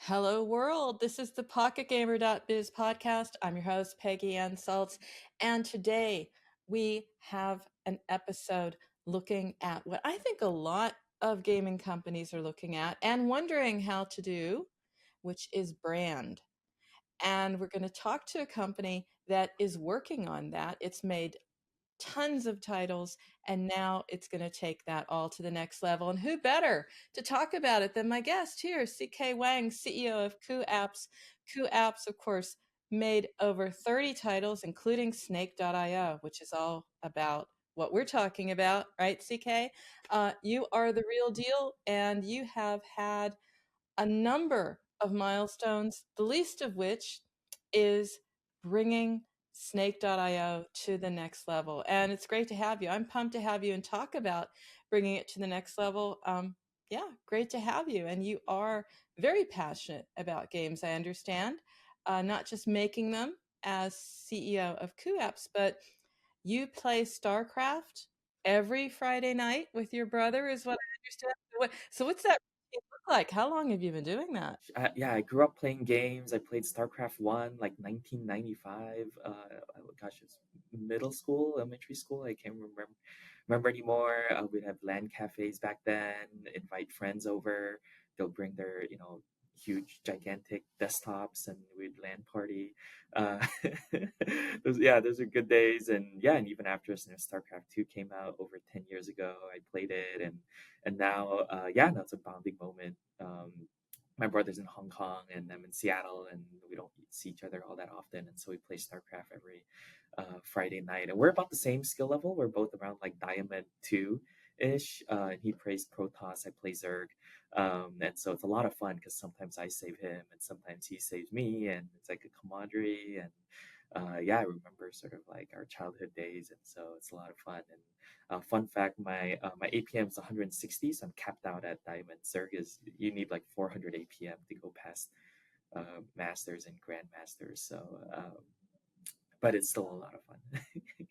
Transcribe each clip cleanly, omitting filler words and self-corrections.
Hello, world. This is the PocketGamer.biz Podcast. I'm your host, Peggy Anne Salz. And today we have an episode looking at what I think a lot of gaming companies are looking at and wondering how to do, which is brand. And we're going to talk to a company that is working on that. It's made tons of titles, and now it's going to take that all to the next level. And who better to talk about it than my guest here, CK Wang, CEO of Kooapps. Kooapps, of course, made over 30 titles, including Snake.io, which is all about what we're talking about, right, CK? You are the real deal, and you have had a number of milestones, the least of which is bringing Snake.io to the next level. And it's great to have you. I'm pumped to have you and talk about bringing it to the next level. Yeah, great to have you. And you are very passionate about games, I understand, not just making them as CEO of Kooapps, but you play StarCraft every Friday night with your brother, is what I understand. So what's that look like? How long have you been doing that? Yeah, I grew up playing games. I played StarCraft 1 like 1995. Gosh, it's middle school, elementary school. I can't remember anymore. We'd have LAN cafes back then, invite friends over. They'll bring their, huge, gigantic desktops and we'd LAN party. Uh, those are good days. And yeah, and even after StarCraft 2 came out over 10 years ago, I played it. And now, now it's a bonding moment. My brother's in Hong Kong and I'm in Seattle, and we don't see each other all that often. And so we play StarCraft every Friday night. And we're about the same skill level. We're both around like Diamond 2 ish. And he plays Protoss, I play Zerg. And so it's a lot of fun because sometimes I save him and sometimes he saves me. And it's like a camaraderie. And I remember sort of like our childhood days. And so it's a lot of fun. And fun fact, my APM is 160, so I'm capped out at Diamond. Zerg is you need like 400 APM to go past Masters and Grandmasters. So, but it's still a lot of fun.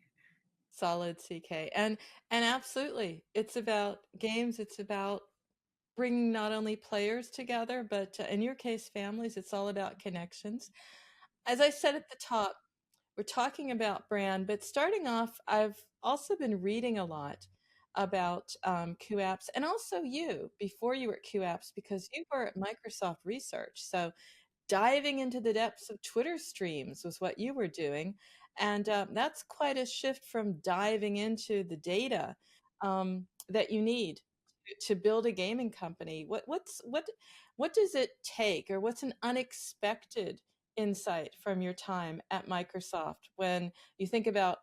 Solid, CK. And absolutely, it's about games. It's about bringing not only players together, but in your case, families. It's all about connections. As I said at the top, we're talking about brand, but starting off, I've also been reading a lot about Kooapps and also you before you were at Kooapps, because you were at Microsoft Research. So diving into the depths of Twitter streams was what you were doing. And that's quite a shift from diving into the data that you need to build a gaming company. What does it take, or what's an unexpected insight from your time at Microsoft when you think about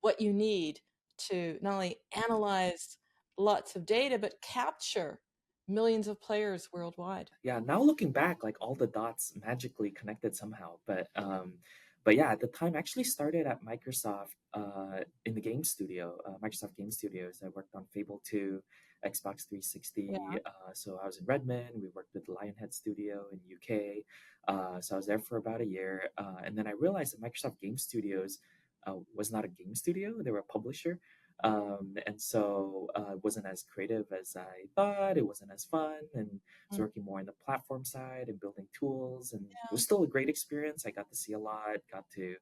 what you need to not only analyze lots of data, but capture millions of players worldwide? Yeah, now looking back, like all the dots magically connected somehow. But yeah, at the time, I actually started at Microsoft in the game studio, Microsoft Game Studios. I worked on Fable 2, Xbox 360. Yeah. So I was in Redmond. We worked with Lionhead Studio in UK. So I was there for about a year, and then I realized that Microsoft Game Studios was not a game studio; they were a publisher. And so it wasn't as creative as I thought. It wasn't as fun, and I was Mm, working more on the platform side and building tools, and it yeah. was still a great experience. I got to see a lot, got to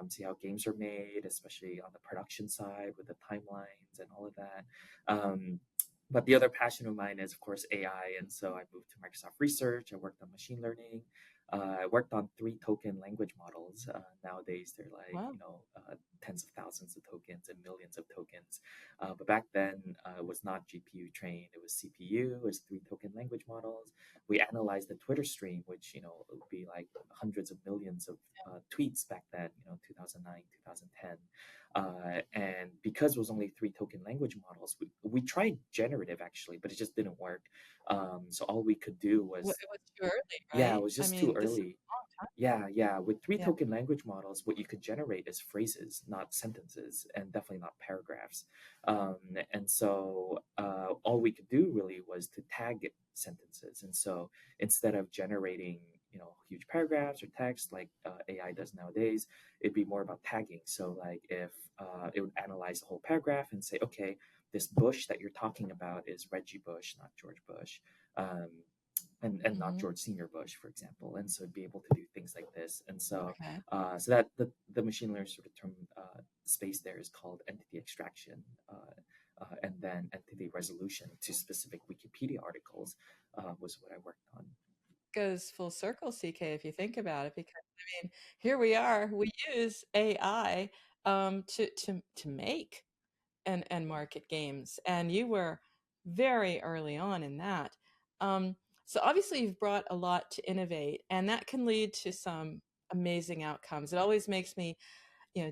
see how games are made, especially on the production side with the timelines and all of that. But the other passion of mine is, of course, AI, and so I moved to Microsoft Research. I worked on machine learning. I worked on 3 token language models. Nowadays, they're like Wow. tens of thousands of tokens and millions of tokens. But back then, it was not GPU trained; it was CPU. It was 3 token language models. We analyzed the Twitter stream, which it would be like hundreds of millions of tweets back then. 2009, 2010. And because it was only 3 token language models, we tried generative actually, but it just didn't work. So all we could do was It was too early, yeah, it right? was I just too mean, this is early. a long time. Yeah. With three Yeah. token language models, what you could generate is phrases, not sentences, and definitely not paragraphs. And so all we could do really was to tag sentences. And so instead of generating, huge paragraphs or text like AI does nowadays, it'd be more about tagging. So like if it would analyze the whole paragraph and say, okay, this Bush that you're talking about is Reggie Bush, not George Bush. Um, and not Hmm. George Senior Bush, for example. And so be able to do things like this. And so Okay. so that the machine learning sort of term space there is called entity extraction. And then entity resolution to specific Wikipedia articles was what I worked on. Goes full circle, CK, if you think about it, because I mean, here we are. We use AI to make and market games, and you were very early on in that. Um, so obviously, you've brought a lot to innovate, and that can lead to some amazing outcomes. It always makes me,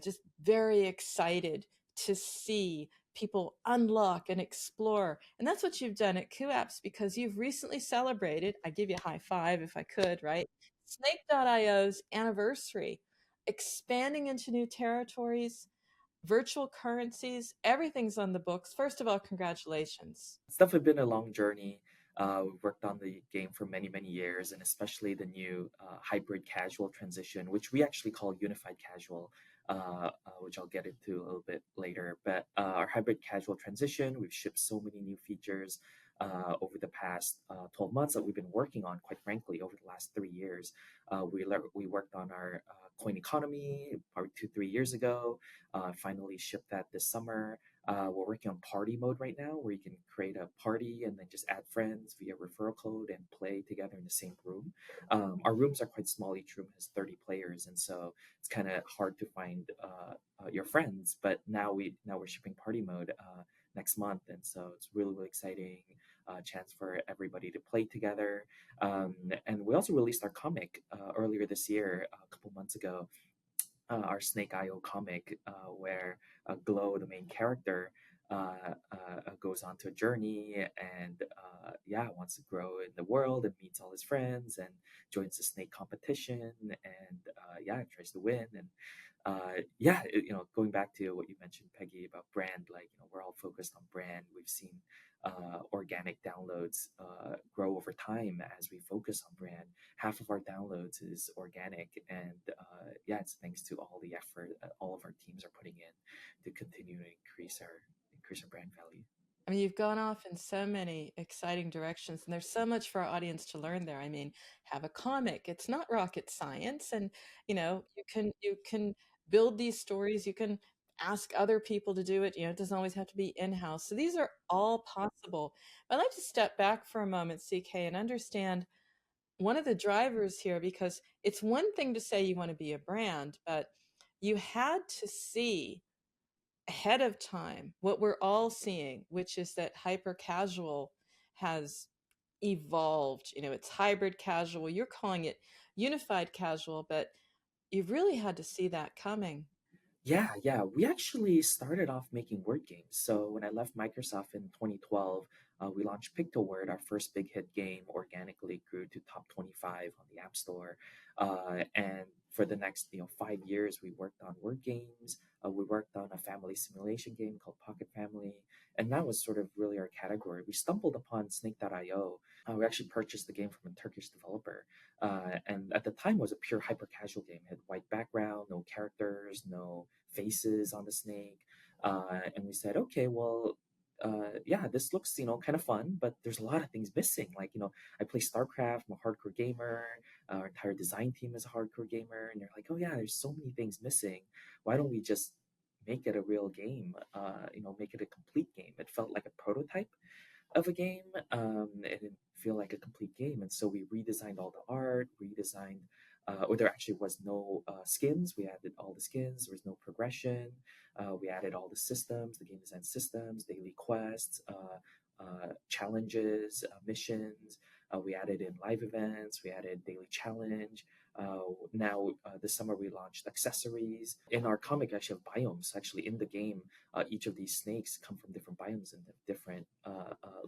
just very excited to see people unlock and explore. And that's what you've done at Kooapps, because you've recently celebrated, I give you a high five if I could, right? Snake.io's anniversary, expanding into new territories, virtual currencies, everything's on the books. First of all, congratulations. It's definitely been a long journey. We've worked on the game for many, many years, and especially the new hybrid casual transition, which we actually call unified casual, which I'll get into a little bit later. But our hybrid casual transition, we've shipped so many new features over the past 12 months that we've been working on, quite frankly, over the last 3 years. We worked on our coin economy probably 2, 3 years ago, finally shipped that this summer. We're working on party mode right now, where you can create a party and then just add friends via referral code and play together in the same room. Our rooms are quite small; each room has 30 players, and so it's kind of hard to find your friends. But now we're shipping party mode next month, and so it's really really exciting. Chance for everybody to play together. And we also released our comic earlier this year, a couple months ago, our Snake IO comic, where Glow, the main character, goes on to a journey and yeah, wants to grow in the world and meets all his friends and joins the snake competition and yeah, tries to win. And yeah, going back to what you mentioned, Peggy, about brand, like we're all focused on brand. We've seen organic downloads grow over time as we focus on brand. Half of our downloads is organic, and yeah, it's thanks to all the effort that all of our teams are putting in to continue to increase our brand value. I mean, you've gone off in so many exciting directions, and there's so much for our audience to learn there. I mean, have a comic. It's not rocket science, and you can build these stories. You can ask other people to do it. It doesn't always have to be in-house. So these are all possible. But I'd like to step back for a moment, CK, and understand one of the drivers here, because it's one thing to say you want to be a brand, but you had to see ahead of time what we're all seeing, which is that hyper casual has evolved. It's hybrid casual. You're calling it unified casual, but you've really had to see that coming. Yeah, yeah. We actually started off making word games. So when I left Microsoft in 2012, we launched Pictoword, our first big hit game, organically grew to top 25 on the App Store. And for the next 5 years, we worked on word games. We worked on a family simulation game called Pocket Family, and that was sort of really our category. We stumbled upon Snake.io. We actually purchased the game from a Turkish developer, and at the time it was a pure hyper casual game. It had white background, no characters, no faces on the snake. And we said, okay, well, yeah, this looks kind of fun, but there's a lot of things missing. Like I play StarCraft, I'm a hardcore gamer. Our entire design team is a hardcore gamer, and they're like, oh yeah, there's so many things missing. Why don't we just make it a real game? Make it a complete game. It felt like a prototype of a game. It didn't feel like a complete game, and so we redesigned all the art, redesigned. Or there actually was no skins. We added all the skins. There was no progression. We added all the systems, the game design systems, daily quests, challenges, missions. We added in live events. We added daily challenge. Now, this summer, we launched accessories. In our comic, actually have biomes. Actually, in the game, each of these snakes come from different biomes and different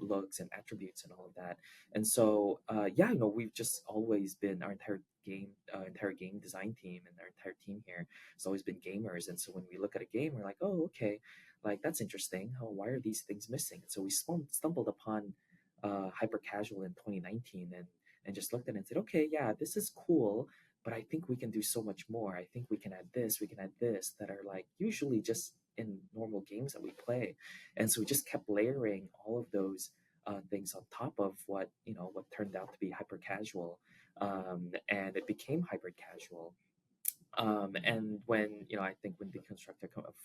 looks and attributes and all of that. And so, yeah, we've just always been entire game design team and our entire team here has always been gamers. And so when we look at a game, we're like, oh, okay, like that's interesting. Oh, why are these things missing? And so we stumbled upon hyper casual in 2019 and just looked at it and said, okay, yeah, this is cool, but I think we can do so much more. I think we can add this that are like usually just in normal games that we play. And so we just kept layering all of those things on top of what turned out to be hyper casual, and it became hyper casual. And when I think when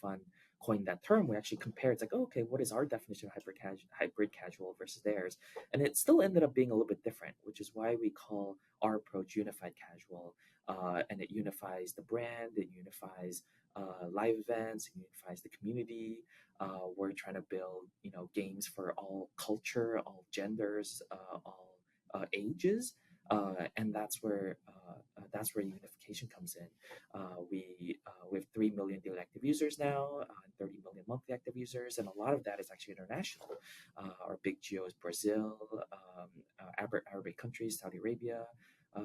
Fun coined that term, we actually compared. It's like, oh, okay, what is our definition of hybrid casual versus theirs? And it still ended up being a little bit different, which is why we call our approach unified casual. And it unifies the brand, it unifies live events, it unifies the community. We're trying to build games for all culture, all genders, all ages, and that's where unification comes in. We have 3 million daily active users now, 30 million monthly active users, and a lot of that is actually international. Our big geo is Brazil, Arabic countries, Saudi Arabia.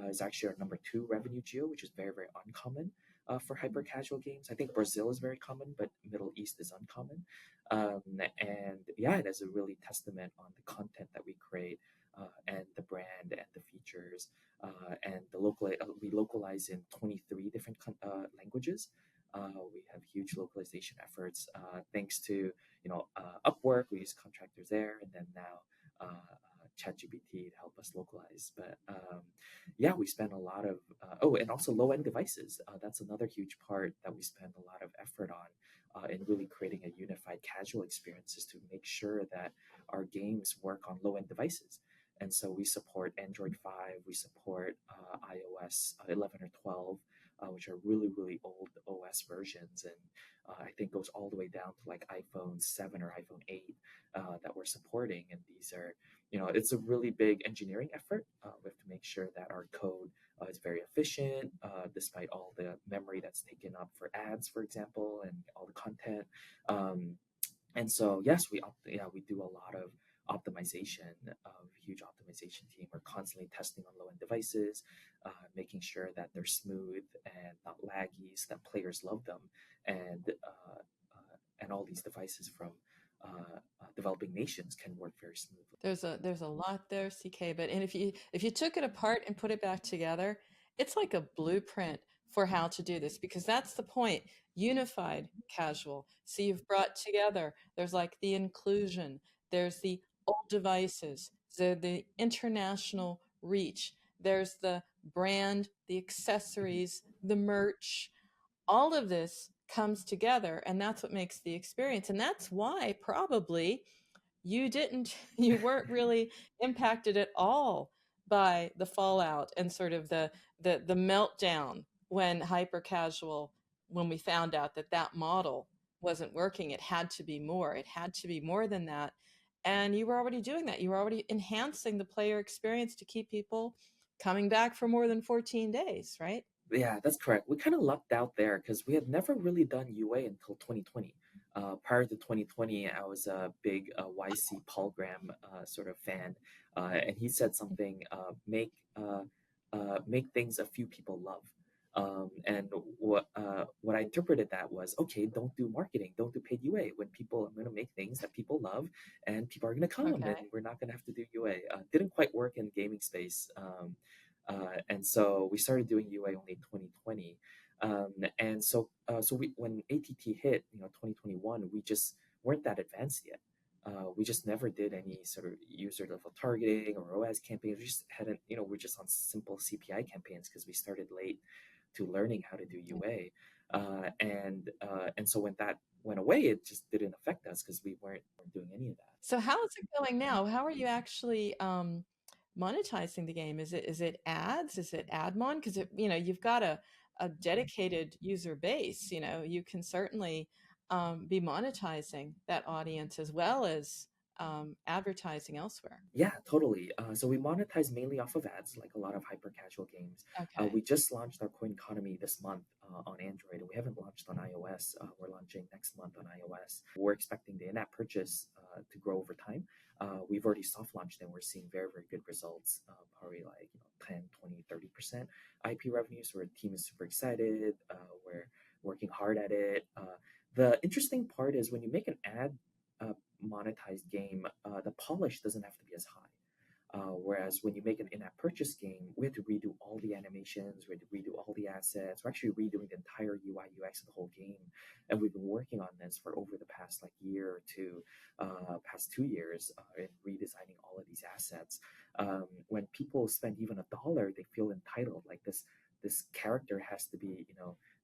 Is actually our number 2 revenue geo, which is very, very uncommon for hyper casual games. I think Brazil is very common, but Middle East is uncommon. And yeah, it is a really testament on the content that we create, and the brand and the features, and we localize in 23 different languages. We have huge localization efforts, thanks to Upwork. We use contractors there, and then now ChatGPT to help us localize. But yeah, we spend a lot of and also low end devices. That's another huge part that we spend a lot of effort on, in really creating a unified casual experience, is to make sure that our games work on low end devices. And so we support Android 5, we support iOS 11 or 12, which are really, really old OS versions. And I think goes all the way down to like iPhone 7 or iPhone 8 that we're supporting. And these are, it's a really big engineering effort. We have to make sure that our code is very efficient, despite all the memory that's taken up for ads, for example, and all the content. And so, yes, we do a lot of optimization, huge optimization team. We're constantly testing on low-end devices, making sure that they're smooth and not laggy, so that players love them, and all these devices from developing nations can work very smoothly. There's a lot there, CK, but and if you took it apart and put it back together, it's like a blueprint for how to do this, because that's the point. Unified casual. So you've brought together, there's like the inclusion, there's the old devices, the international reach, there's the brand, the accessories, the merch. All of this comes together, and that's what makes the experience. And that's why probably you weren't really impacted at all by the fallout and sort of the meltdown when hyper casual, when we found out that that model wasn't working. It had to be more. It had to be more than that. And you were already doing that. You were already enhancing the player experience to keep people coming back for more than 14 days, right? Yeah, that's correct. We kind of lucked out there because we had never really done UA until 2020. Prior to 2020, I was a big YC Paul Graham sort of fan, and he said something: make things a few people love. And what I interpreted that was, okay, don't do marketing, don't do paid UA. When people, I'm going to make things that people love, and people are going to come, and Okay. we're not going to have to do UA. Didn't quite work in gaming space. And so we started doing UA only in 2020. When ATT hit, 2021, we just weren't that advanced yet. We just never did any sort of user level targeting or ROAS campaigns. We just hadn't, we're just on simple CPI campaigns because we started late to learning how to do UA. And so when that went away, it just didn't affect us because we weren't doing any of that. So how is it going now? How are you actually monetizing the game? Is it ads? Is it admon? Because you've got a dedicated user base. You can certainly be monetizing that audience as well as advertising elsewhere. Yeah, totally. So we monetize mainly off of ads, like a lot of hyper casual games. Okay. We just launched our coin economy this month on Android, and we haven't launched on iOS. We're launching next month on iOS. We're expecting the in-app purchase to grow over time. We've already soft launched, and we're seeing very, very good results, probably like 10, 20, 30% IP revenue. So our team is super excited. We're working hard at it. The interesting part is when you make an ad monetized game, the polish doesn't have to be as high. Whereas when you make an in-app purchase game, we have to redo all the animations, we have to redo all the assets. We're actually redoing the entire UI UX of the whole game, and we've been working on this for over the past like year or two, past 2 years, in redesigning all of these assets. When people spend even $1, they feel entitled. Like this character has to be,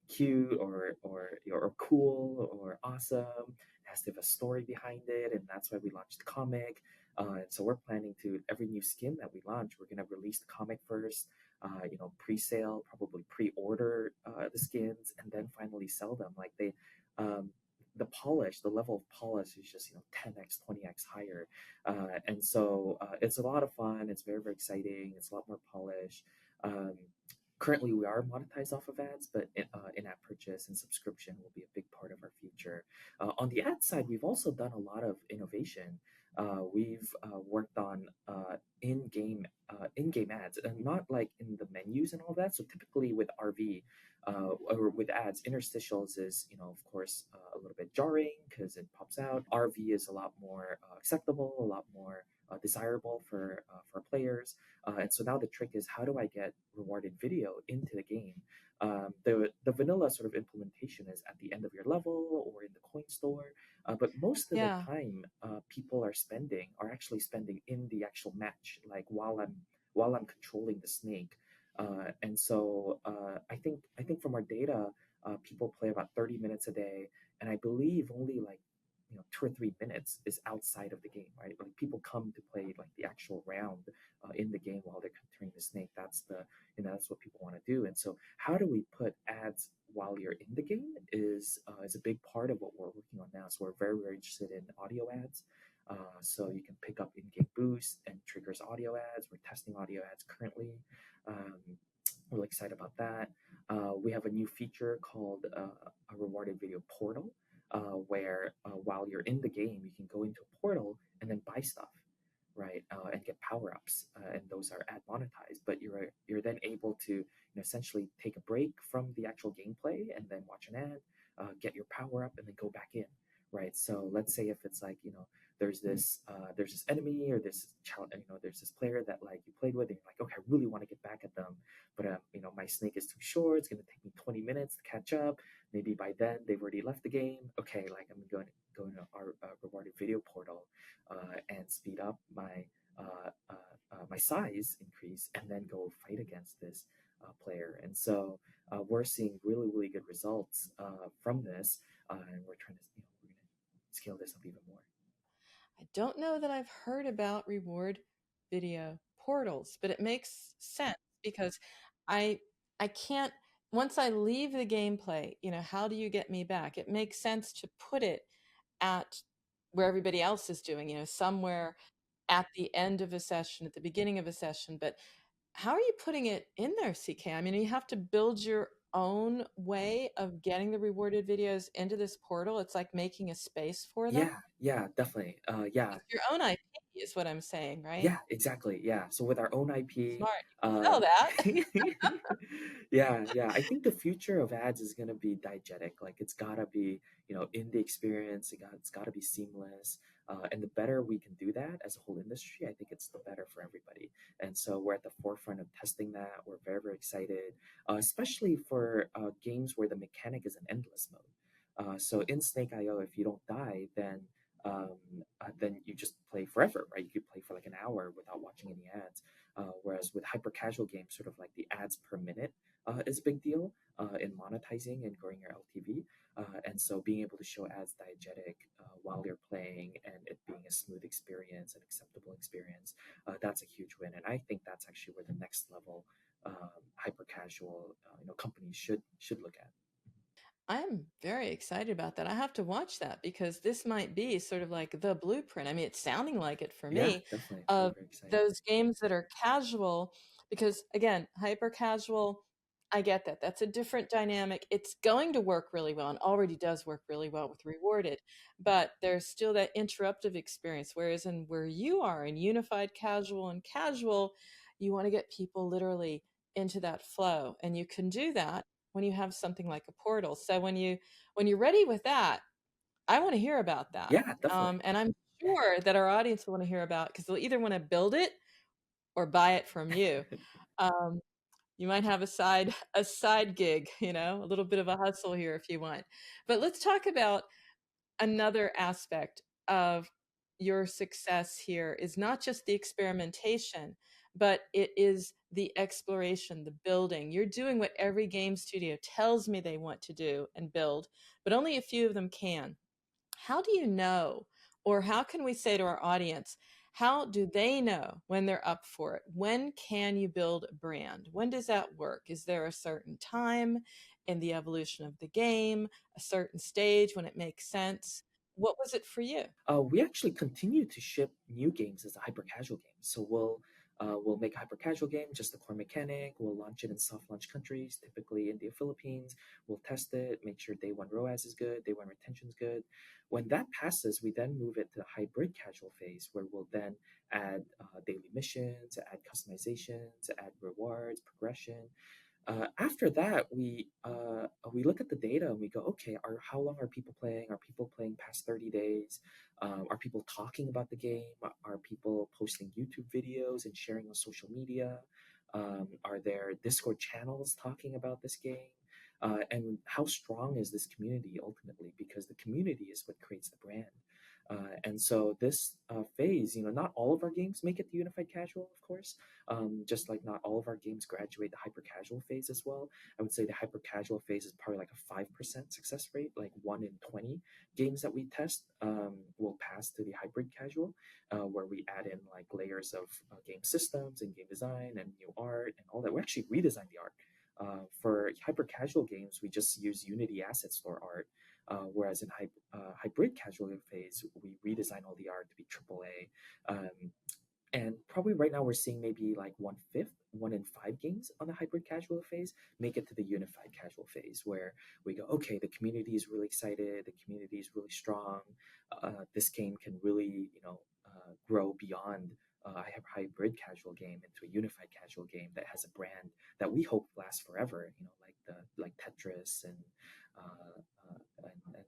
cute or cool or awesome. It has to have a story behind it, and that's why we launched the comic. And so we're planning to every new skin that we launch, we're gonna release the comic first, pre-sale, probably pre-order the skins, and then finally sell them. Like um, the polish, the level of polish is just 10x, 20x higher, and so it's a lot of fun. It's very very exciting. It's a lot more polish. Um, Currently, we are monetized off of ads, but in-app purchase and subscription will be a big part of our future. On the ad side, we've also done a lot of innovation. We've worked on in-game ads, and not like in the menus and all that. So typically with RV or with ads, interstitials is of course a little bit jarring because it pops out. RV is a lot more acceptable, a lot more desirable for players. And so now the trick is, how do I get rewarded video into the game? The vanilla sort of implementation is at the end of your level or in the coin store, but most of the Yeah. time, people are actually spending in the actual match, like while I'm controlling the snake. And so I think from our data, people play about 30 minutes a day, and I believe only like 2 or 3 minutes is outside of the game, right? Like people come to play like the actual round in the game while they're controlling the snake. That's what people want to do. And so how do we put ads while you're in the game is a big part of what we're working on now. So we're very very interested in audio ads. So you can pick up in-game boost and triggers audio ads. We're testing audio ads currently. Um, we're really excited about that. We have a new feature called a rewarded video portal, where while you're in the game, you can go into a portal and then buy stuff, right, and get power ups, and those are ad monetized. But you're then able to essentially take a break from the actual gameplay and then watch an ad, get your power up, and then go back in, right? So let's say if it's like there's this enemy or this child, there's this player that like you played with, and you're like, okay, I really want to get back at them, but my snake is too short. It's going to take me 20 minutes to catch up. Maybe by then they've already left the game. Okay, like I'm going to go into our rewarded video portal and speed up my size increase, and then go fight against this player. And so we're seeing really really good results from this, and we're trying to we're going to scale this up even more. I don't know that I've heard about reward video portals, but it makes sense because I I can't once I leave the gameplay, how do you get me back? It makes sense to put it at where everybody else is doing, somewhere at the end of a session, at the beginning of a session, but how are you putting it in there, CK? I mean, you have to build your own way of getting the rewarded videos into this portal. It's like making a space for them. Yeah, definitely. Yeah, It's your own IP is what I'm saying, right? yeah, exactly. Yeah. So with our own IP, Smart. You can uh, sell that. yeah. I think the future of ads is gonna be diegetic. Like it's gotta be, in the experience. It's gotta be seamless. And the better we can do that as a whole industry, I think it's the better for everybody. And so we're at the forefront of testing that. We're very very excited, especially for games where the mechanic is an endless mode. So in Snake IO, if you don't die, um, then you just play forever, right? You could play for like an hour without watching any ads. Whereas with hyper casual games, sort of like the ads per minute is a big deal in monetizing and growing your LTV. And so being able to show ads diegetic while you're playing, and it being a smooth experience, an acceptable experience, that's a huge win. And I think that's actually where the next level hyper casual companies should look at. I'm very excited about that. I have to watch that because this might be sort of like the blueprint. I mean, it's sounding like it for Yeah, me definitely. Very, of very exciting. those games that are casual because again, hyper casual, I get that. That's a different dynamic. It's going to work really well and already does work really well with rewarded, but there's still that interruptive experience. Whereas in where you are in unified casual and casual, you want to get people literally into that flow. And you can do that when you have something like a portal. So when you're ready with that, I want to hear about that. Yeah, definitely. And I'm sure that our audience will want to hear about because they'll either want to build it or buy it from you. Um, you might have a side gig, a little bit of a hustle here if you want. But let's talk about another aspect of your success here is not just the experimentation, but it is the exploration, the building. You're doing what every game studio tells me they want to do and build, but only a few of them can. How do you know, or how can we say to our audience, how do they know when they're up for it? When can you build a brand? When does that work? Is there a certain time in the evolution of the game, a certain stage when it makes sense? What was it for you? We actually continue to ship new games as a hyper casual game. So we'll make a hyper casual game, just the core mechanic. We'll launch it in soft launch countries, typically India, Philippines. We'll test it, make sure day one ROAS is good, day one retention is good. When that passes, we then move it to the hybrid casual phase, where we'll then add daily missions, add customizations, add rewards, progression. After that, we look at the data and we go, okay, how long are people playing? Are people playing past 30 days? Are people talking about the game? Are people posting YouTube videos and sharing on social media? Are there Discord channels talking about this game? And how strong is this community ultimately? Because the community is what creates the brand. And so this phase, not all of our games make it to unified casual, of course, just like not all of our games graduate the hyper casual phase as well. I would say the hyper casual phase is probably like a 5% success rate, like 1 in 20 games that we test will pass to the hybrid casual, where we add in like layers of game systems and game design and new art and all that. We actually redesign the art. For hyper casual games, we just use Unity assets for art. Whereas in hybrid casual phase, we redesign all the art to be AAA. And probably right now we're seeing maybe like 1/5, 1 in 5 games on the hybrid casual phase make it to the unified casual phase, where we go, okay, the community is really excited, the community is really strong. This game can really, grow beyond a hybrid casual game into a unified casual game that has a brand that we hope lasts forever. Like Tetris and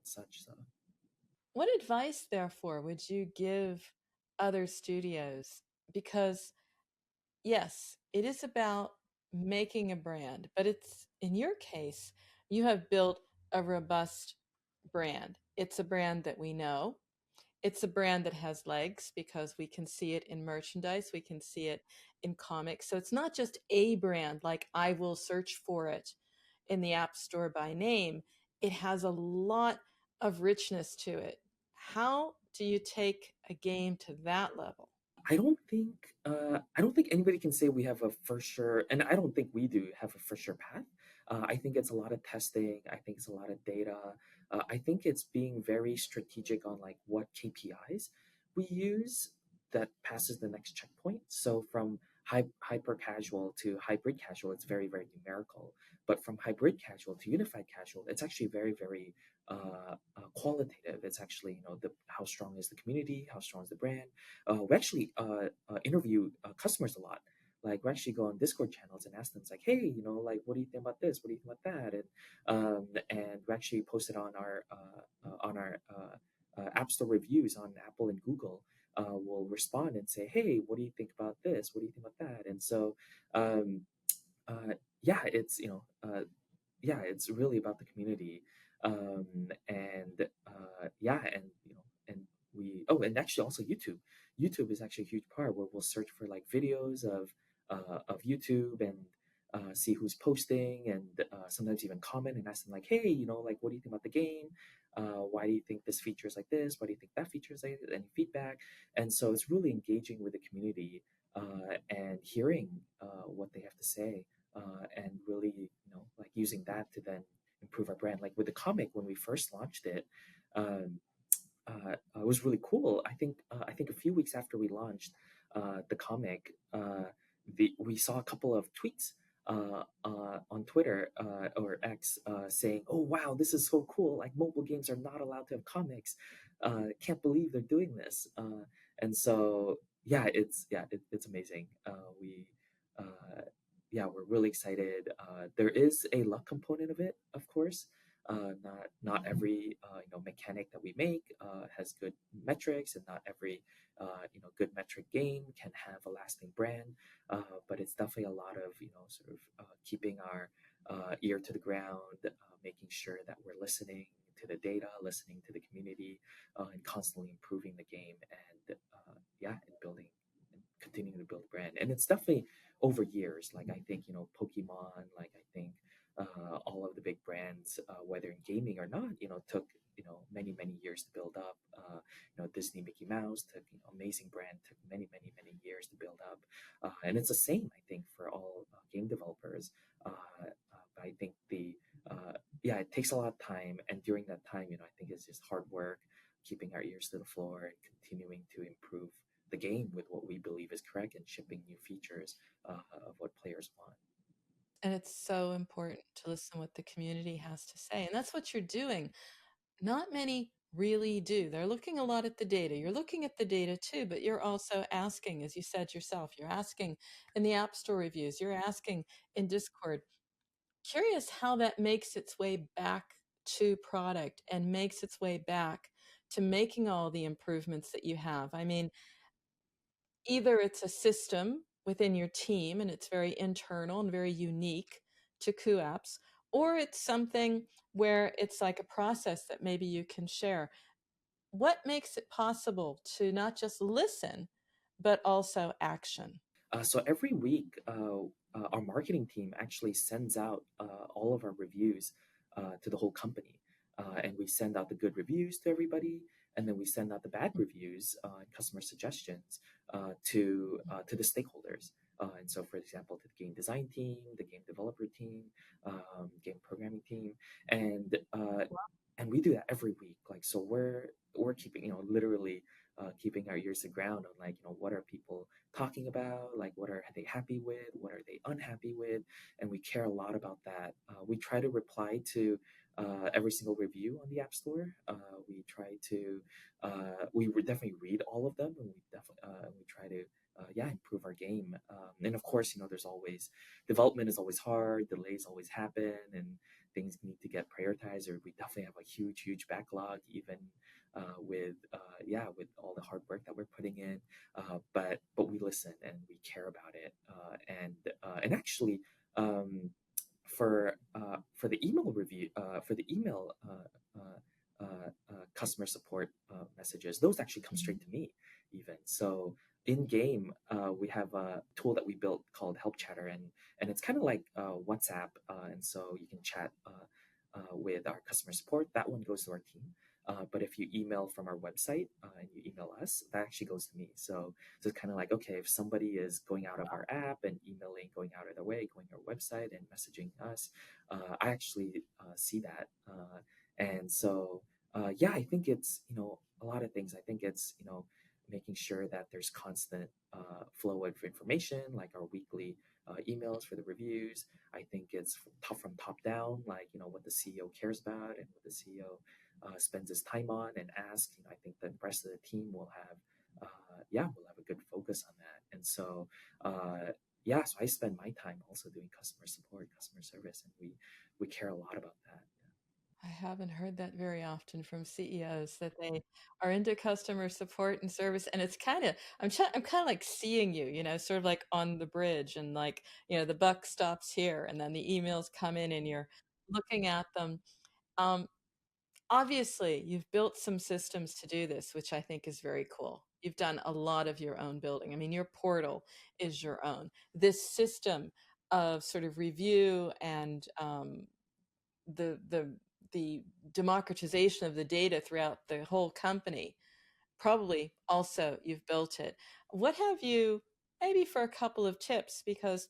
such. So What advice, therefore, would you give other studios? Because yes, it is about making a brand, but it's in your case, you have built a robust brand. It's a brand that we know. It's a brand that has legs because we can see it in merchandise, we can see it in comics. So it's not just a brand like I will search for it in the App Store by name. It has a lot of richness to it. How do you take a game to that level? I don't think anybody can say we have a for sure, and I don't think we do have a for sure path. I think it's a lot of testing. I think it's a lot of data. I think it's being very strategic on like what KPIs we use that passes the next checkpoint. So from hyper casual to hybrid casual, it's very, very numerical. But from hybrid casual to unified casual, it's actually very, very qualitative. It's actually, how strong is the community, how strong is the brand. We actually interview customers a lot. Like we actually go on Discord channels and ask them, it's like, hey, like, what do you think about this? What do you think about that? And we actually posted on our App Store reviews on Apple and Google. Will respond and say, hey, what do you think about this? What do you think about that? And so, um, yeah, yeah, it's really about the community. And yeah, and and and actually also YouTube. YouTube is actually a huge part where we'll search for like videos of YouTube and see who's posting and sometimes even comment and ask them like, hey, like, what do you think about the game? Why do you think this feature is like this? Why do you think that feature is like this? Any feedback? And so it's really engaging with the community and hearing what they have to say and really, like using that to then improve our brand. Like with the comic, when we first launched it, um, it was really cool. I think a few weeks after we launched the comic, we saw a couple of tweets on Twitter or X saying, "Oh wow, this is so cool! Like mobile games are not allowed to have comics. Can't believe they're doing this." And so yeah, it's amazing. We yeah, we're really excited. There is a luck component of it, of course. Not every mechanic that we make has good metrics, and not every good metric game can have a lasting brand. But it's definitely a lot of sort of keeping our ear to the ground, making sure that we're listening to the data, listening to the community, and constantly improving the game, and yeah, and building and continuing to build brand. And it's definitely over years. Like I think Pokemon, like I think all of the big brands, whether in gaming or not, took many years to build up. Disney Mickey Mouse took amazing brand, took many years to build up, and it's the same I think for all game developers. But I think the yeah, it takes a lot of time, and during that time, I think it's just hard work, keeping our ears to the floor and continuing to improve the game with what we believe is correct and shipping new features of what players want. And it's so important to listen what the community has to say. And that's what you're doing. Not many really do. They're looking a lot at the data. You're looking at the data too, but you're also asking, as you said yourself, you're asking in the App Store reviews, you're asking in Discord. Curious how that makes its way back to product and makes its way back to making all the improvements that you have. I mean, either it's a system within your team and it's very internal and very unique to Kooapps, or it's something where it's like a process that maybe you can share. What makes it possible to not just listen, but also action? So every week, our marketing team actually sends out all of our reviews to the whole company, and we send out the good reviews to everybody, and then we send out the bad reviews and customer suggestions to the stakeholders. And so, for example, to the game design team, the game developer team, game programming team, and uh, and we do that every week. Like, so we're keeping literally keeping our ears to the ground on like what are people talking about, like what are they happy with, what are they unhappy with, and we care a lot about that. We try to reply to every single review on the App Store. We try to definitely read all of them, and we definitely we try to yeah, improve our game. And of course, there's always development is always hard, delays always happen, and things need to get prioritized. Or we definitely have a huge backlog, even with yeah, with all the hard work that we're putting in. But we listen and we care about it. And actually, um, for the email review, for the email customer support messages, those actually come straight to me. Even so, in game, we have a tool that we built called Help Chatter, and it's kind of like WhatsApp, and so you can chat with our customer support. That one goes to our team. But if you email from our website and you email us, that actually goes to me. So it's kind of like, okay, if somebody is going out of our app and emailing, going out of their way, going to our website and messaging us, I actually see that. And so, yeah, I think it's, a lot of things. I think it's, making sure that there's constant flow of information, like our weekly emails for the reviews. I think it's from top down, like, what the CEO cares about and what the CEO spends his time on and asks. I think the rest of the team will have, yeah, we'll have a good focus on that. And so, yeah, so I spend my time also doing customer support, customer service, and we care a lot about that. I haven't heard that very often from CEOs that they are into customer support and service. And it's kind of, I'm kind of like seeing you, sort of like on the bridge and like, the buck stops here and then the emails come in and you're looking at them. Um, Obviously, you've built some systems to do this, which I think is very cool. You've done a lot of your own building. I mean, your portal is your own. This system of sort of review and the the the democratization of the data throughout the whole company, probably also you've built it. What have you, maybe for a couple of tips, because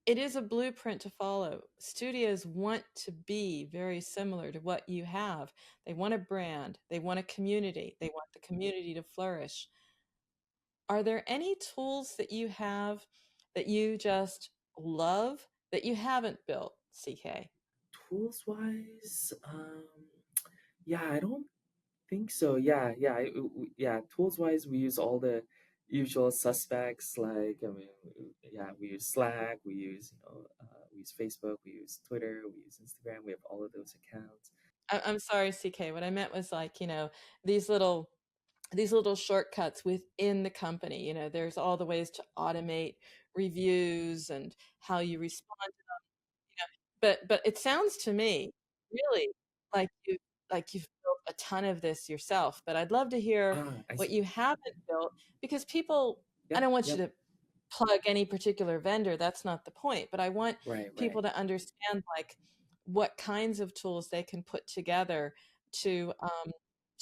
it is a blueprint to follow. Studios want to be very similar to what you have. They want a brand, they want a community, they want the community to flourish. Are there any tools that you have that you just love that you haven't built, CK? Tools wise, yeah, I don't think so. Yeah, yeah, yeah. Tools wise, we use all the usual suspects. Like, I mean, yeah, we use Slack. We use use Facebook, we use Twitter, we use Instagram. We have all of those accounts. I'm sorry, CK. What I meant was like, these little these little shortcuts within the company. There's all the ways to automate reviews and how you respond. But it sounds to me really like you've built a ton of this yourself. But I'd love to hear I what see. you haven't built, because people, I Yep, don't want you yep. to plug any particular vendor. That's not the point. But I want Right, right. people to understand like what kinds of tools they can put together to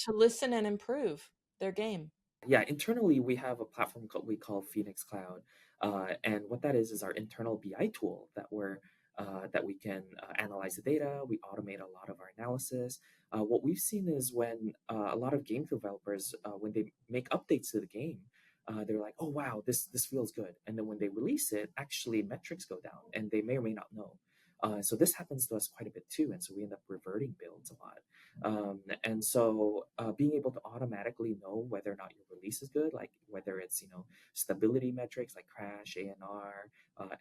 listen and improve their game. Yeah, internally we have a platform we call Phoenix Cloud, and what that is our internal BI tool that we can analyze the data. We automate a lot of our analysis. What we've seen is when a lot of game developers, when they make updates to the game, they're like, "Oh wow, this feels good," and then when they release it, actually metrics go down, and they may or may not know. So this happens to us quite a bit too, and so we end up reverting builds a lot. And so being able to automatically know whether or not your release is good, like whether it's stability metrics like crash, ANR,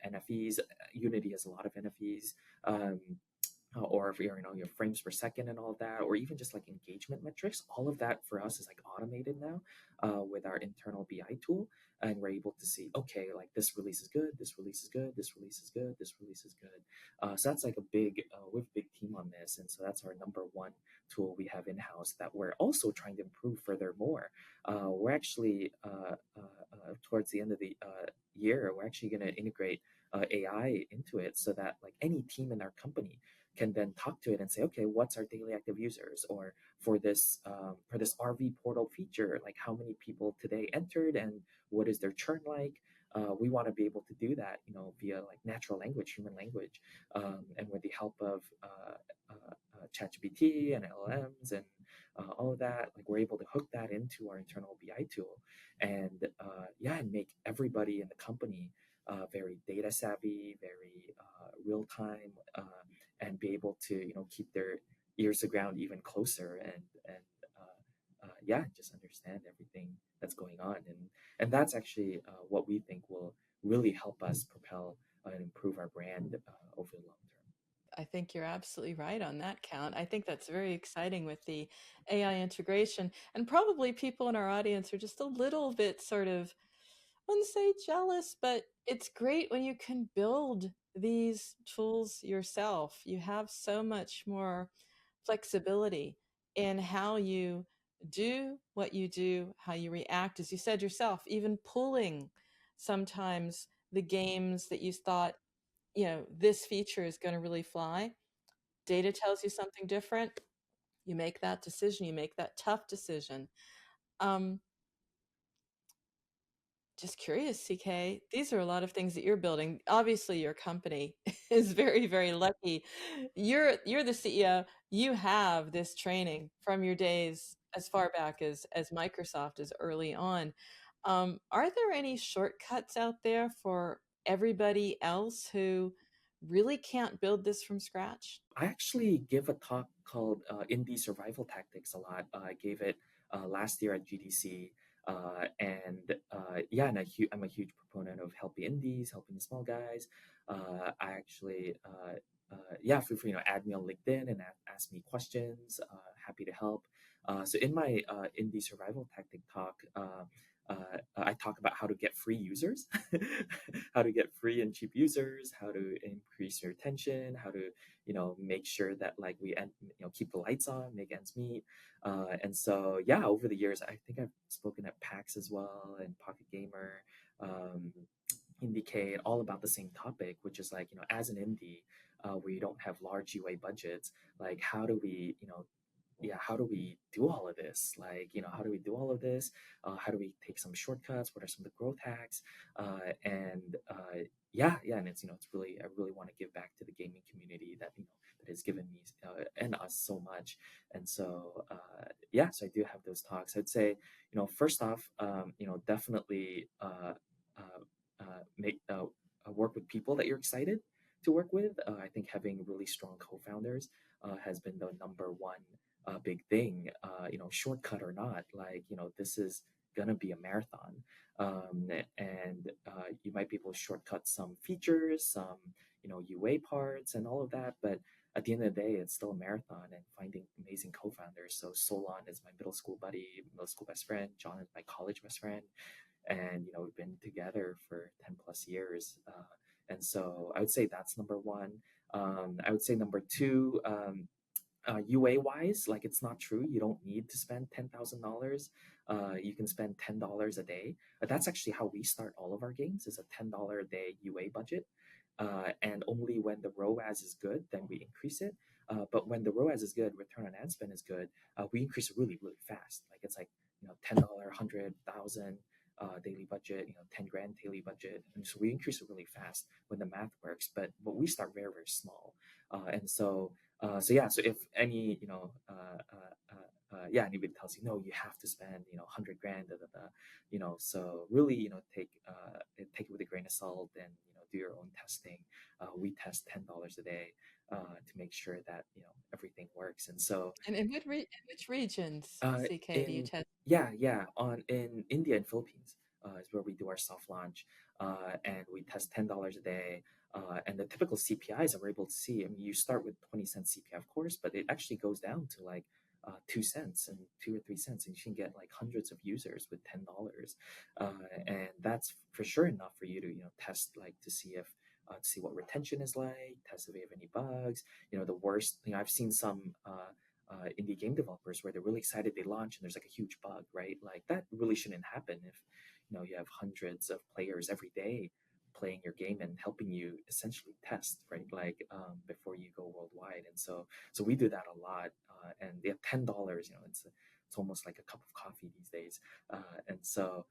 NFEs. Unity has a lot of NFEs. Um, or if you're your frames per second and all of that, or even just like engagement metrics, all of that for us is like automated now with our internal BI tool, and we're able to see, okay, like this release is good, this release is good, this release is good, this release is good. So that's like a big we have a big team on this, and so that's our number one tool we have in house that we're also trying to improve furthermore. We're actually towards the end of the year, we're actually going to integrate AI into it so that like any team in our company can then talk to it and say, okay, what's our daily active users? Or for this RV portal feature, like how many people today entered and what is their churn like? We want to be able to do that, via like natural language, human language, and with the help of ChatGPT and LLMs and all of that. Like we're able to hook that into our internal BI tool, and yeah, and make everybody in the company very data savvy, very real time, and be able to keep their ears to ground even closer, and yeah, just understand everything that's going on, and that's actually what we think will really help us propel and improve our brand over the long term. I think you're absolutely right on that count. I think that's very exciting with the AI integration. And probably people in our audience are just a little bit sort of, I wouldn't say jealous, but it's great when you can build these tools yourself. You have so much more flexibility in how you do what you do, how you react, as you said yourself, even pulling sometimes the games that you thought, this feature is going to really fly. Data tells you something different. You make that decision, you make that tough decision. Um, just curious, CK, these are a lot of things that you're building. Obviously, your company is very, very lucky. You're the CEO. You have this training from your days as far back as Microsoft, as early on. Are there any shortcuts out there for everybody else who really can't build this from scratch? I actually give a talk called Indie Survival Tactics a lot. I gave it last year at GDC. And yeah, and I'm a huge proponent of helping indies, helping the small guys. I actually, yeah, feel free, add me on LinkedIn and ask me questions. Happy to help. So in my indie survival tactic talk, I talk about how to get free users, how to get free and cheap users, how to increase your retention, how to make sure that like keep the lights on, make ends meet. And so yeah, over the years I think I've spoken at PAX as well, and Pocket Gamer, um, indicate all about the same topic, which is like as an indie, where you don't have large UA budgets, like how do we yeah, how do we do all of this? Like, how do we do all of this? How do we take some shortcuts? What are some of the growth hacks? And yeah, yeah, and it's really, I really want to give back to the gaming community that that has given me and us so much. And so yeah, so I do have those talks. I'd say, first off, definitely make work with people that you're excited to work with. I think having really strong co-founders has been the number one big thing, shortcut or not, like, this is gonna be a marathon. And you might be able to shortcut some features, some, UA parts and all of that. But at the end of the day, it's still a marathon and finding amazing co-founders. So Solon is my middle school buddy, middle school best friend. John is my college best friend, and we've been together for 10 plus years. And so I would say that's number one. I would say number two, UA wise, like it's not true. You don't need to spend $10,000. You can spend $10 a day. That's actually how we start all of our games, is a $10 a day UA budget. And only when the ROAS is good, then we increase it. But when the ROAS is good, return on ad spend is good, we increase it really, really fast. Like it's like $10, 100,000 daily budget, 10 grand daily budget, and so we increase it really fast when the math works. But we start very, very small, and so yeah. So if any yeah, anybody tells you no, you have to spend 100 grand, da, da, da, so really take it with a grain of salt, and do your own testing. We test $10 a day to make sure that everything works, and so And in which regions, CK, do you in test? yeah, on in India and Philippines is where we do our soft launch, and we test $10 a day. And the typical CPIs that we're able to see, I mean, you start with 20 cent CPI, of course, but it actually goes down to like 2 cents and 2 or 3 cents, and you can get like hundreds of users with $10, and that's for sure enough for you to test, like to see if to see what retention is like, test if we have any bugs. The worst, I've seen some indie game developers where they're really excited, they launch and there's like a huge bug, right? Like that really shouldn't happen if you have hundreds of players every day playing your game and helping you essentially test, right? Like before you go worldwide. And so we do that a lot. And yeah, $10, it's almost like a cup of coffee these days. And so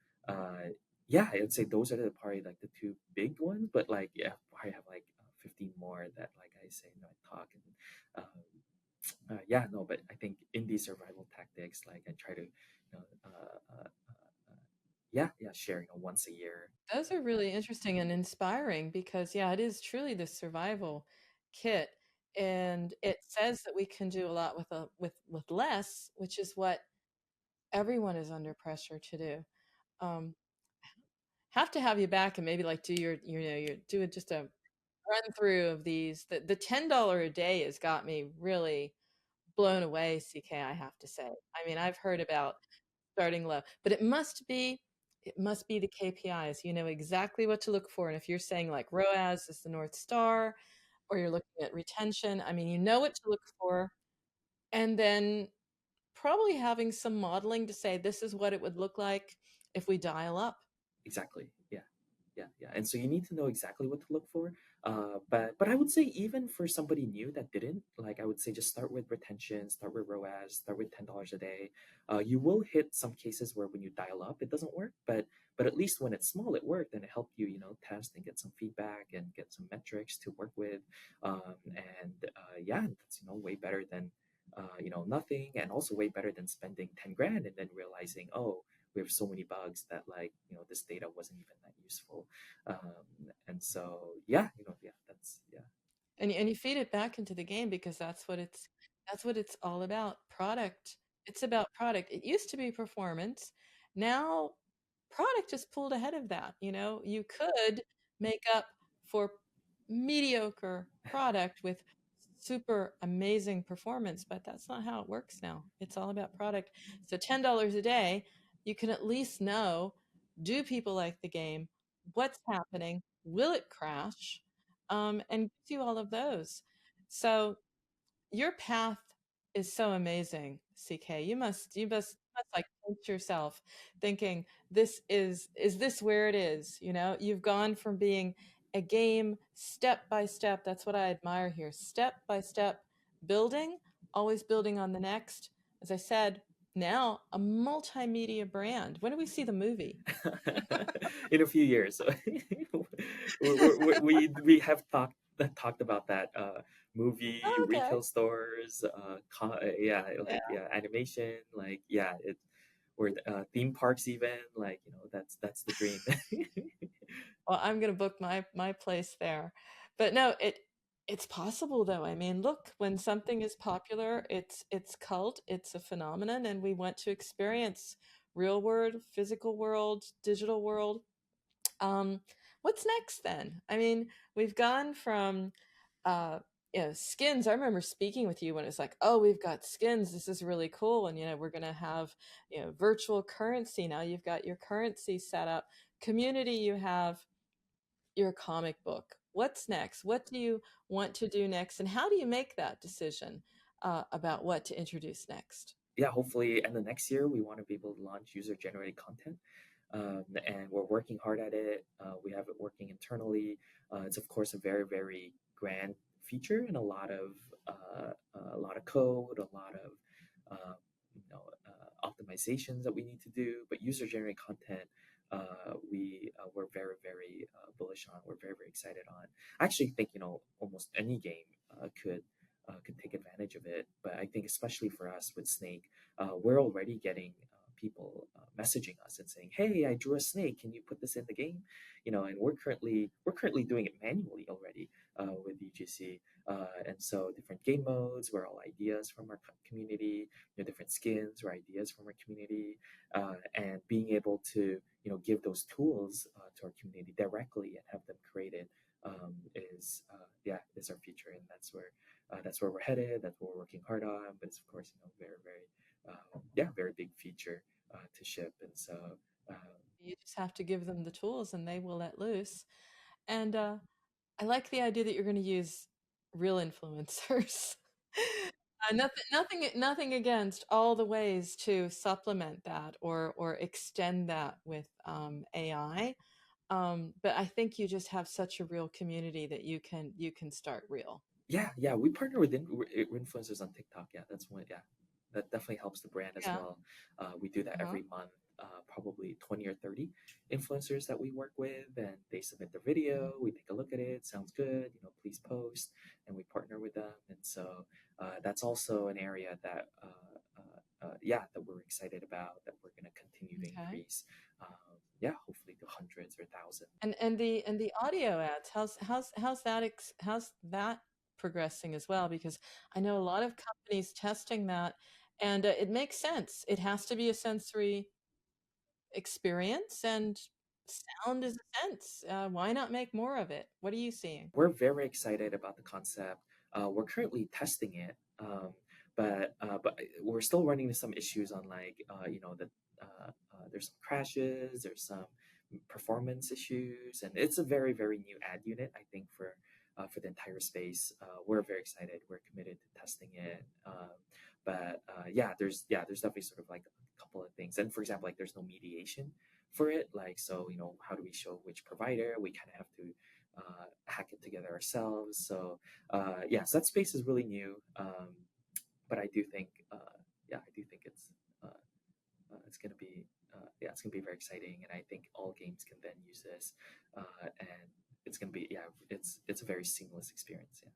yeah, I'd say those are probably like the two big ones. But like yeah, I have like 15 more that, like I say, I talk and yeah, no, but I think in these survival tactics, like I try to, yeah, share, once a year. Those are really interesting and inspiring because, yeah, it is truly the survival kit, and it says that we can do a lot with less, which is what everyone is under pressure to do. Um, have to have you back and maybe like do you're doing just a run through of these. The $10 a day has got me really blown away, CK, I have to say. I mean, I've heard about starting low, but it must be the KPIs. You know exactly what to look for. And if you're saying like ROAS is the North Star, or you're looking at retention, I mean, you know what to look for. And then probably having some modeling to say this is what it would look like if we dial up. Exactly. Yeah. Yeah. And so you need to know exactly what to look for. But I would say, even for somebody new that didn't, like, I would say just start with retention, start with ROAS, start with $10 a day. You will hit some cases where when you dial up, it doesn't work, but at least when it's small, it worked, and it helped you, test and get some feedback and get some metrics to work with. And yeah, that's way better than nothing, and also way better than spending 10 grand and then realizing, oh, we have so many bugs that, like, this data wasn't even that useful. And so yeah, yeah, that's yeah. And you feed it back into the game because that's what it's all about. Product. It's about product. It used to be performance. Now product is pulled ahead of that. You could make up for mediocre product with super amazing performance, but that's not how it works now. It's all about product. So $10 a day, you can at least know, do people like the game? What's happening? Will it crash? And gives you all of those. So your path is so amazing, CK. You must like pinch yourself thinking, is this where it is? You've gone from being a game step by step. That's what I admire here. Step by step building, always building on the next. As I said, now a multimedia brand. When do we see the movie? In a few years. So we have talked about that, movie, Okay. retail stores, yeah, Yeah. like yeah, animation, like yeah, or theme parks even, like that's the dream. Well, I'm gonna book my place there. But no, it's possible though. I mean, look, when something is popular, it's cult, it's a phenomenon, and we want to experience real world, physical world, digital world. Um, What's next then? I mean, we've gone from uh skins. I remember speaking with you when it's like, oh, we've got skins, this is really cool, and we're going to have virtual currency. Now you've got your currency set up. Community, you have your comic book. What's next? What do you want to do next, and how do you make that decision about what to introduce next? Yeah, hopefully, and the next year we want to be able to launch user-generated content, and we're working hard at it. We have it working internally. It's of course a very very grand feature and a lot of code, a lot of optimizations that we need to do. But user-generated content, we're very very bullish on. We're very very excited on. I actually think almost any game could take advantage of it. But I think especially for us with Snake, we're already getting people messaging us and saying, "Hey, I drew a snake. Can you put this in the game?" And we're currently doing it manually already with UGC, and so different game modes were all ideas from our community. Different skins were ideas from our community, and being able to give those tools to our community directly and have them created is our future, and that's where we're headed. That's what we're working hard on. But it's of course very very very big feature to ship, and so um, You just have to give them the tools and they will let loose. And I like the idea that you're going to use real influencers. Nothing against all the ways to supplement that or extend that with AI. But I think you just have such a real community that you can start real. yeah, we partner with influencers on TikTok. Yeah, that's one. Yeah, that definitely helps the brand as Yeah. well. We do that Uh-huh. every month. Probably 20 or 30 influencers that we work with, and they submit their video. We take a look at it. Sounds good. Please post, and we partner with them. And so that's also an area that that we're excited about. That we're going to continue to Okay. increase. Hopefully to hundreds or thousands. And the audio ads, how's that progressing as well? Because I know a lot of companies testing that, and it makes sense. It has to be a sensory experience, and sound is a sense. Why not make more of it? What are you seeing? We're very excited about the concept. We're currently testing it, but we're still running into some issues on there's some crashes, there's some performance issues, and it's a very very new ad unit. I think for the entire space, we're very excited. We're committed to testing it. There's definitely sort of like a couple of things. And for example, like there's no mediation for it. Like so, how do we show which provider? We kind of have to hack it together ourselves. So that space is really new, but I do think it's gonna be it's gonna be very exciting, and I think all games can then use this, and it's gonna be it's a very seamless experience. Yeah.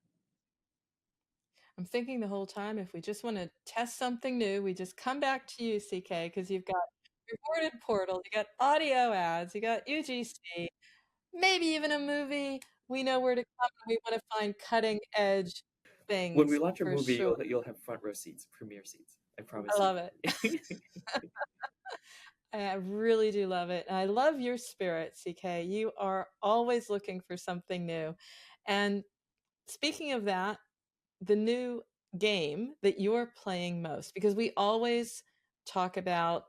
I'm thinking the whole time, if we just want to test something new, we just come back to you, CK, because you've got rewarded portal, you got audio ads, you got UGC, maybe even a movie. We know where to come. We want to find cutting edge When we things launch a for movie, sure. you'll have front row seats, premiere seats. I I promise you. love it. I really do love it. And I love your spirit, CK. You are always looking for something new. And speaking of that, the new game that you're playing most, because we always talk about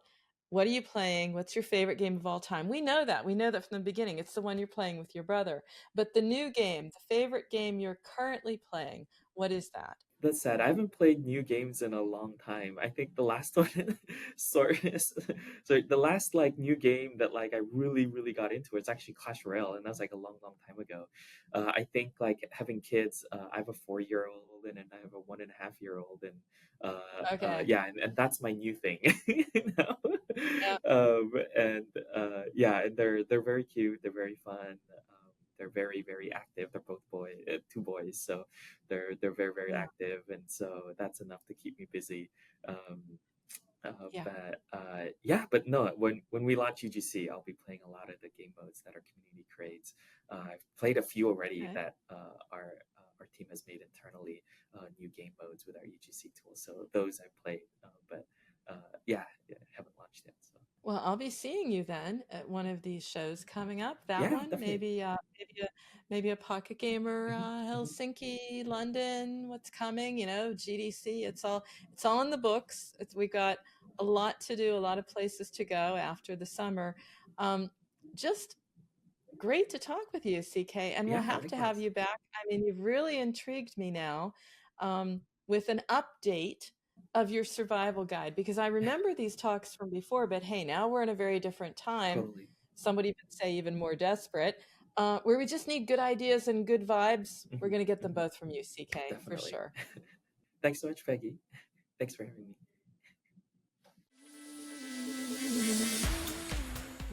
what are you playing? What's your favorite game of all time? We know that. We know that from the beginning. It's the one you're playing with your brother. But the new game, the favorite game you're currently playing, what is that? That's sad. I haven't played new games in a long time. I think the last one, sorry, sorry, the last like new game that like I really really got into it's actually Clash Royale, and that's like a long long time ago. I think like having kids. I have a 4-year-old and I have a 1.5-year-old, and Okay. and that's my new thing. Yeah. And they're very cute. They're very fun. They're very very active. They're both two boys, so they're very very Yeah. active, and so that's enough to keep me busy. Um, Yeah. but no, when we launch UGC, I'll be playing a lot of the game modes that our community creates. I've played a few already Okay. that our team has made internally, new game modes with our UGC tool. So those I've played, but haven't launched yet. So Well, I'll be seeing you then at one of these shows coming up. That Yeah, one, definitely. maybe a Pocket Gamer Hmm. Hmm. Helsinki, London. What's coming? GDC. It's all in the books. We got a lot to do, a lot of places to go after the summer. Just great to talk with you, CK, and we'll Yeah, have to have likewise. you back. I mean, you've really intrigued me now with an update of your survival guide because I remember these talks from before, but hey, now we're in a very different time. Totally. Some would even say even more desperate, where we just need good ideas and good vibes. We're Hmm. going to get them Hmm. both from you, CK, for Definitely. sure. Thanks so much, Peggy. Thanks for having me.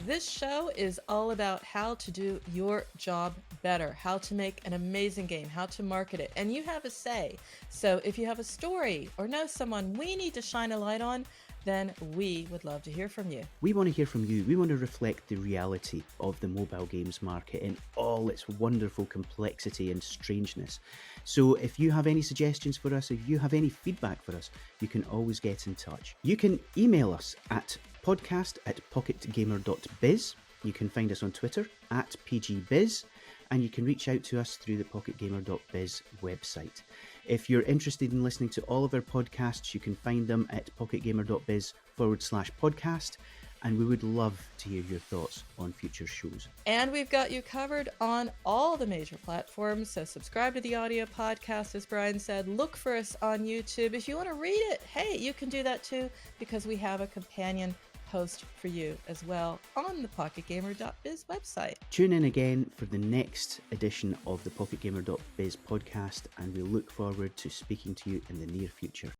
This show is all about how to do your job better, how to make an amazing game, how to market it, and you have a say. So if you have a story or know someone we need to shine a light on, then we would love to hear from you. We want to hear from you. We want to reflect the reality of the mobile games market in all its wonderful complexity and strangeness. So if you have any suggestions for us, if you have any feedback for us, you can always get in touch. You can email us at podcast@PocketGamer.biz. You can find us on Twitter @PGBiz, and you can reach out to us through the PocketGamer.biz website. If you're interested in listening to all of our podcasts, you can find them at PocketGamer.biz/podcast, and we would love to hear your thoughts on future shows. And we've got you covered on all the major platforms, so subscribe to the audio podcast, as Brian said. Look for us on YouTube. If you want to read it, hey, you can do that too, because we have a companion post for you as well on the PocketGamer.biz website. Tune in again for the next edition of the PocketGamer.biz podcast, and we look forward to speaking to you in the near future.